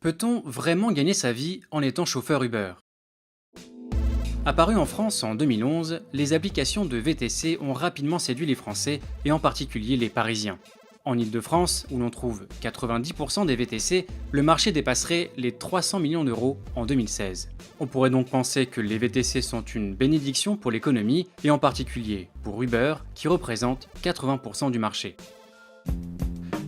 Peut-on vraiment gagner sa vie en étant chauffeur Uber? Apparues en France en 2011, les applications de VTC ont rapidement séduit les Français et en particulier les Parisiens. En Île-de-France, où l'on trouve 90% des VTC, le marché dépasserait les 300 millions d'euros en 2016. On pourrait donc penser que les VTC sont une bénédiction pour l'économie et en particulier pour Uber qui représente 80% du marché.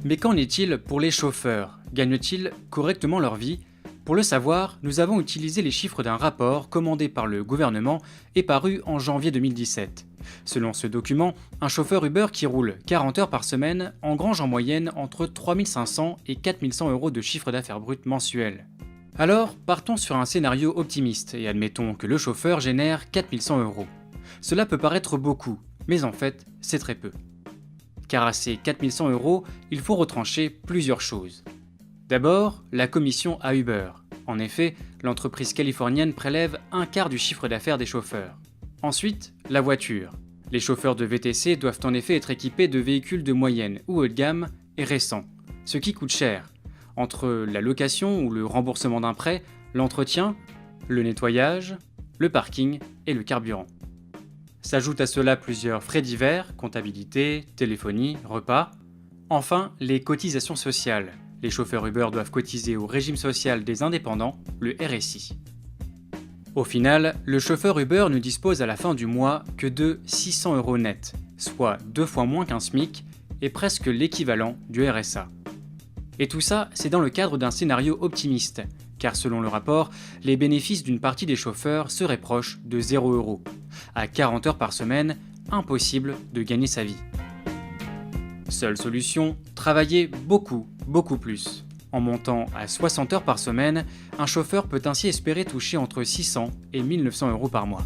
Mais qu'en est-il pour les chauffeurs? Gagnent-ils correctement leur vie? Pour le savoir, nous avons utilisé les chiffres d'un rapport commandé par le gouvernement et paru en janvier 2017. Selon ce document, un chauffeur Uber qui roule 40 heures par semaine engrange en moyenne entre 3 500 et 4 100 euros de chiffre d'affaires brut mensuel. Alors, partons sur un scénario optimiste et admettons que le chauffeur génère 4 100 euros. Cela peut paraître beaucoup, mais en fait, c'est très peu. Car à ces 4 100 euros, il faut retrancher plusieurs choses. D'abord, la commission à Uber. En effet, l'entreprise californienne prélève un quart du chiffre d'affaires des chauffeurs. Ensuite, la voiture. Les chauffeurs de VTC doivent en effet être équipés de véhicules de moyenne ou haut de gamme et récents, ce qui coûte cher. Entre la location ou le remboursement d'un prêt, l'entretien, le nettoyage, le parking et le carburant. S'ajoutent à cela plusieurs frais divers, comptabilité, téléphonie, repas. Enfin, les cotisations sociales. Les chauffeurs Uber doivent cotiser au régime social des indépendants, le RSI. Au final, le chauffeur Uber ne dispose à la fin du mois que de 600 euros net, soit 2 fois moins qu'un SMIC et presque l'équivalent du RSA. Et tout ça, c'est dans le cadre d'un scénario optimiste, car selon le rapport, les bénéfices d'une partie des chauffeurs seraient proches de 0 euros. À 40 heures par semaine, impossible de gagner sa vie. Seule solution, travailler beaucoup plus. En montant à 60 heures par semaine, un chauffeur peut ainsi espérer toucher entre 600 et 1900 euros par mois.